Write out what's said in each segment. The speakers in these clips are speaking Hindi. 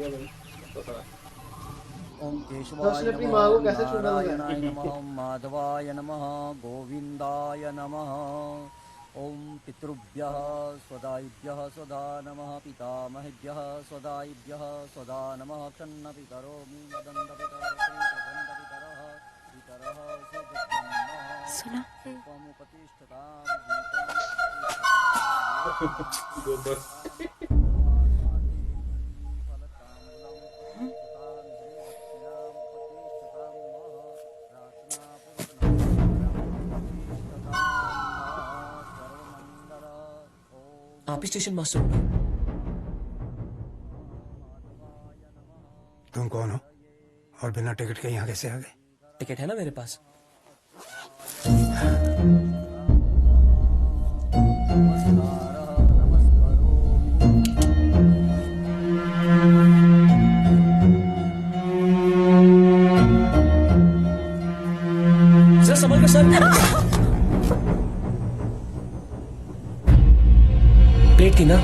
ओम तो केशवाय उसने अपनी नमः, माँ को ओम कैसे चुना नारायणाय लगा। नमः, ओम माधवाय नमः, गोविंदाय नमः। ओम पितृभ्यः स्वदायिभ्यः स्वधा नमः, पितामहेभ्यः स्वदायिभ्यः स्वधा नमः। क्षन्न पितरो मीनदण्डपितरः श्रीप्रबन्धपितरः पितरः सुदब्रह्मः सुना। रूपमुपतिष्ठतां दीपं प्रतिष्ठतां गोबर। आप ही स्टेशन मास्टर हो ना? तुम कौन हो और बिना टिकट के यहाँ कैसे आ गए? टिकट है ना मेरे पास। सर संभल कर सर। प्लेट थी ना?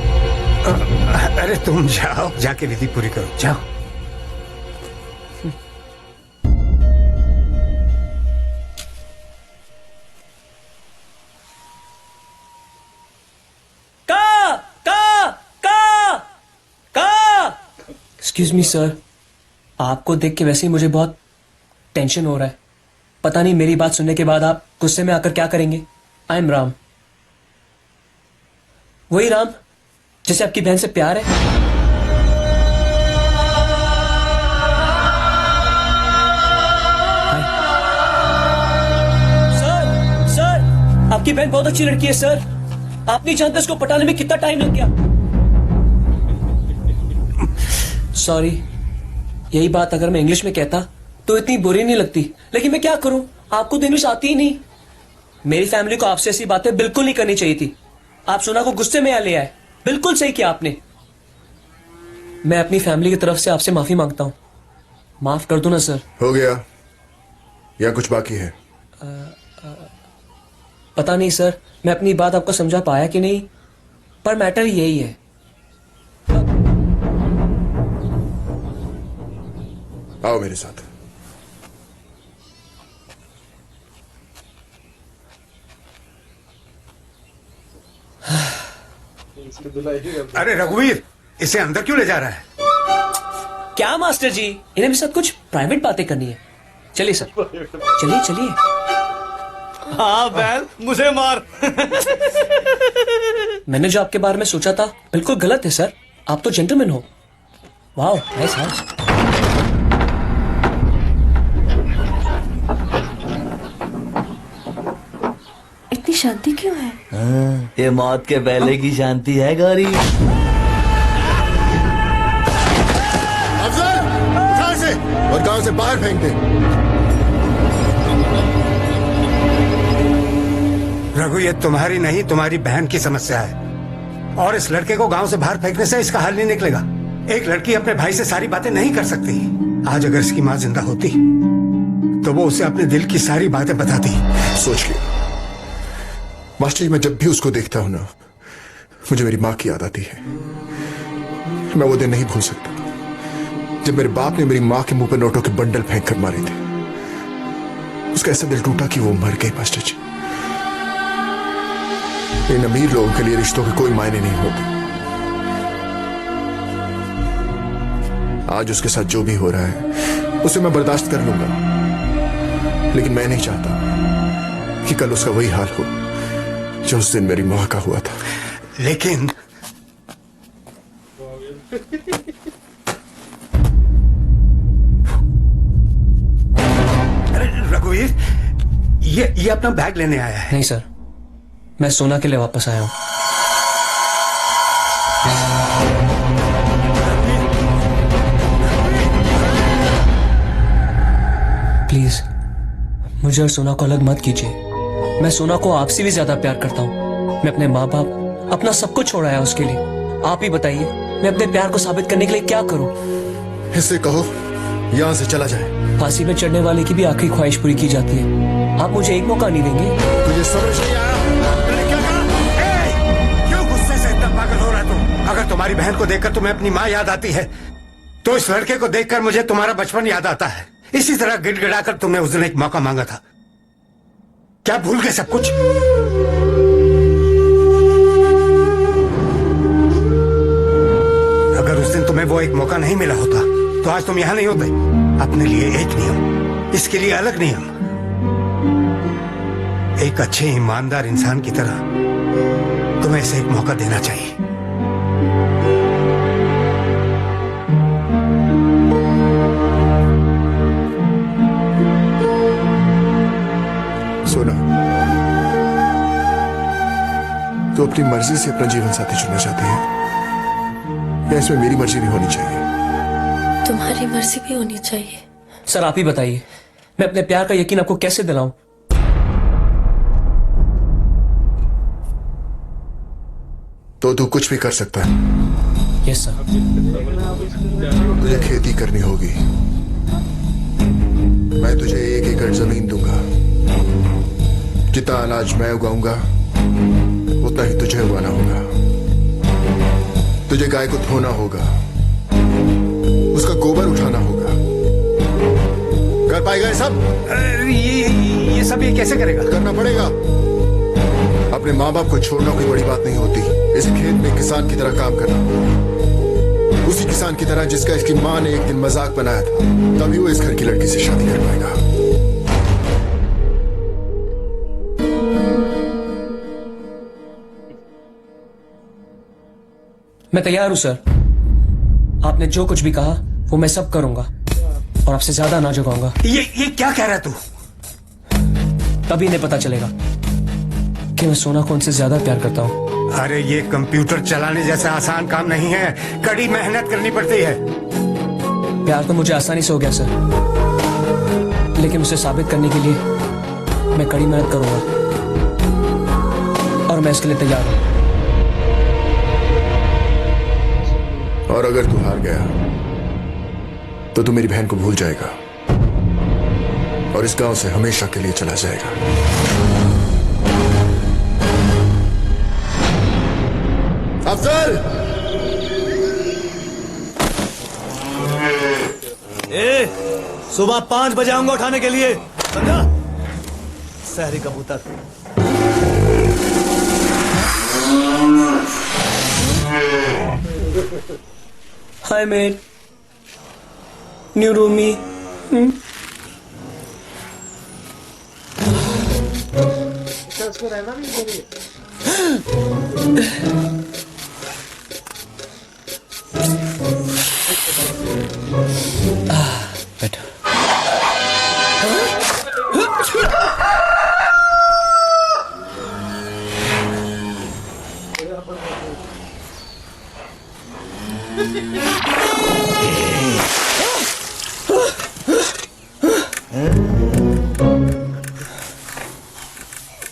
अरे तुम जाओ, जाके विधि पूरी करो, जाओ। एक्सक्यूज मी सर, आपको देख के वैसे ही मुझे बहुत टेंशन हो रहा है। पता नहीं मेरी बात सुनने के बाद आप गुस्से में आकर क्या करेंगे। आई एम राम, वही राम जिसे आपकी बहन से प्यार है। सर सर, आपकी बहन बहुत अच्छी लड़की है सर। आप नहीं जानते उसको पटाने में कितना टाइम लग गया। सॉरी, यही बात अगर मैं इंग्लिश में कहता तो इतनी बुरी नहीं लगती, लेकिन मैं क्या करूं, आपको तो इंग्लिश आती ही नहीं। मेरी फैमिली को आपसे ऐसी बातें बिल्कुल नहीं करनी चाहिए थी। आप सोना को गुस्से में ले आए, बिल्कुल सही किया आपने। मैं अपनी फैमिली की तरफ से आपसे माफी मांगता हूं, माफ कर दो ना सर। हो गया या कुछ बाकी है? पता नहीं सर, मैं अपनी बात आपको समझा पाया कि नहीं, पर मैटर यही है। आओ मेरे साथ। अरे रघुवीर, इसे अंदर क्यों ले जा रहा है? क्या मास्टर जी, इन्हें मेरे साथ कुछ प्राइवेट बातें करनी है। चलिए सर, चलिए चलिए। हाँ बैल, मुझे मार। मैंने जो आपके बारे में सोचा था बिल्कुल गलत है सर। आप तो जेंटलमैन हो। वाह, नाइस हाउस। इतनी शांति क्यों है? ये मौत के पहले की शांति है गौरी। अफजल, उठा इसे और गांव से बाहर फेंक दे। रघु, ये तुम्हारी नहीं, तुम्हारी बहन की समस्या है। और इस लड़के को गांव से बाहर फेंकने से इसका हल नहीं निकलेगा। एक लड़की अपने भाई से सारी बातें नहीं कर सकती। आज अगर इसकी माँ जिंदा होती तो वो उसे अपने दिल की सारी बातें बताती। सोच लिया मास्टर जी, मैं जब भी उसको देखता हूं ना, मुझे मेरी माँ की याद आती है। मैं वो दिन नहीं भूल सकता जब मेरे बाप ने मेरी माँ के मुंह पर नोटों के बंडल फेंक कर मारे थे। उसका ऐसा दिल टूटा कि वो मर गई। मास्टर जी, इन अमीर लोगों के लिए रिश्तों के कोई मायने नहीं होते। आज उसके साथ जो भी हो रहा है उसे मैं बर्दाश्त कर लूंगा, लेकिन मैं नहीं चाहता कि कल उसका वही हाल हो जो उस दिन मेरी मां का हुआ था। लेकिन अरे रघुवीर, ये अपना बैग लेने आया है। नहीं सर, मैं सोना के लिए वापस आया हूं। प्लीज मुझे और सोना को अलग मत कीजिए। मैं सोना को आपसे भी ज्यादा प्यार करता हूँ। मैं अपने माँ बाप, अपना सब कुछ छोड़ाया उसके लिए। आप ही बताइए, मैं अपने प्यार को साबित करने के लिए क्या करूँ? इससे कहो यहां से चला जाए। फांसी में चढ़ने वाले की भी आखिरी ख्वाहिश पूरी की जाती है। आप मुझे एक मौका नहीं देंगे? तुझे समझ नहीं आया मैंने क्या कहा? क्यों गुस्से से इतना पागल हो रहा है तू? अगर तुम्हारी बहन को देखकर तुम्हें अपनी माँ याद आती है तो इस लड़के को देखकर मुझे तुम्हारा बचपन याद आता है। इसी तरह गिड़गिड़ाकर तुमने उस दिन एक मौका मांगा था। क्या भूल गए सब कुछ? अगर उस दिन तुम्हें वो एक मौका नहीं मिला होता तो आज तुम यहां नहीं होते। अपने लिए एक नियम, इसके लिए अलग नियम। एक अच्छे ईमानदार इंसान की तरह तुम्हें इसे एक मौका देना चाहिए। सोना, तो अपनी मर्जी से अपना जीवन साथी चुनना चाहती है या इसमें मेरी मर्जी भी होनी चाहिए? तुम्हारी मर्जी भी होनी चाहिए। सर आप ही बताइए, मैं अपने प्यार का यकीन आपको कैसे दिलाऊं? तो तू कुछ भी कर सकता है। Yes sir. तुझे खेती करनी होगी। मैं तुझे 1 एकड़ जमीन दूंगा। जितना अनाज मैं उगाऊंगा उतना ही तुझे उगाना होगा। तुझे गाय को धोना होगा, उसका गोबर उठाना होगा। कर पाएगा ये सब? ये सब ये कैसे करेगा? करना पड़ेगा। अपने माँ बाप को छोड़ना कोई बड़ी बात नहीं होती। इस खेत में किसान की तरह काम करना, उसी किसान की तरह जिसका इसकी माँ ने एक दिन मजाक बनाया था। तभी वो इस घर की लड़की से शादी कर पाएगा। मैं तैयार हूं सर। आपने जो कुछ भी कहा वो मैं सब करूंगा और आपसे ज्यादा ना झुकाऊंगा। ये क्या कह रहा है तू? तभी नहीं पता चलेगा कि मैं सोना को उनसे ज्यादा प्यार करता हूं। अरे ये कंप्यूटर चलाने जैसा आसान काम नहीं है, कड़ी मेहनत करनी पड़ती है। प्यार तो मुझे आसानी से हो गया सर, लेकिन उसे साबित करने के लिए मैं कड़ी मेहनत करूंगा और मैं इसके लिए तैयार हूं। और अगर तू हार गया तो तू मेरी बहन को भूल जाएगा और इस गांव से हमेशा के लिए चला जाएगा। अफजल! सुबह 5 बजे आऊंगा उठाने के लिए, समझा? शहरी कबूतर। हाय मेट, न्यू रूमी। बैठो।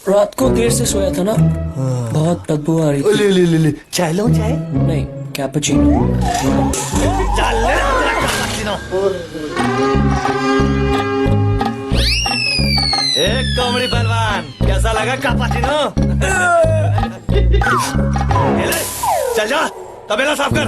रात को देर से सोया था ना, बहुत बदबू आ रही थी। ले चाय लो, चाय। नहीं, कैपुचिनो। चल ले तेरा कैपुचिनो। एक कॉमेडी पहलवान, कैसा लगा कैपुचिनो? चल जा, तबेला साफ कर।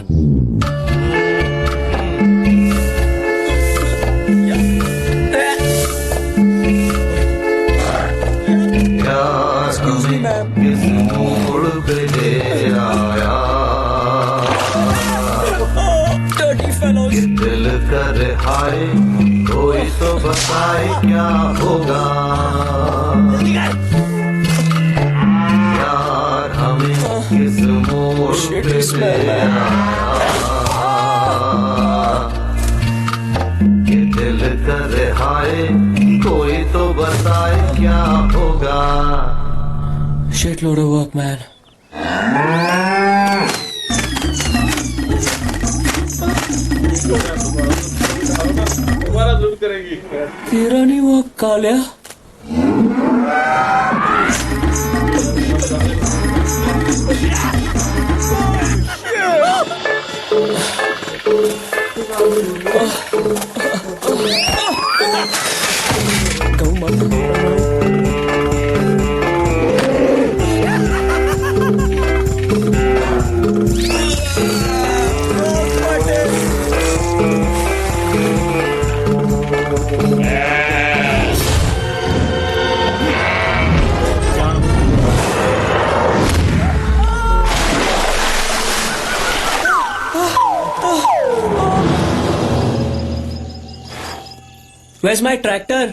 किस मोड़ पे ले आया, दिल कर हाय कोई तो बताए क्या होगा। यार हमें किस मोड़ पे ले आया, कि दिल कर हाय कोई तो बताए क्या होगा। Shit load of work, man. तेरा नहीं हुआ कालिया? गौ माता। Where's my tractor?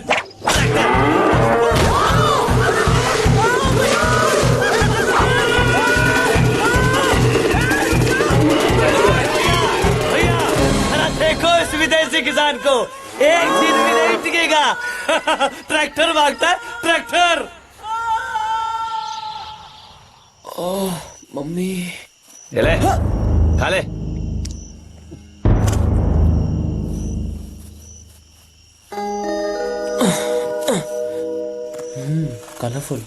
भैया जरा देखो इस विदेशी किसान को, एक दिन भी नहीं टिकेगा। ट्रैक्टर मांगता है, ट्रैक्टर। मम्मी। ये ले, खा ले। कलरफुल।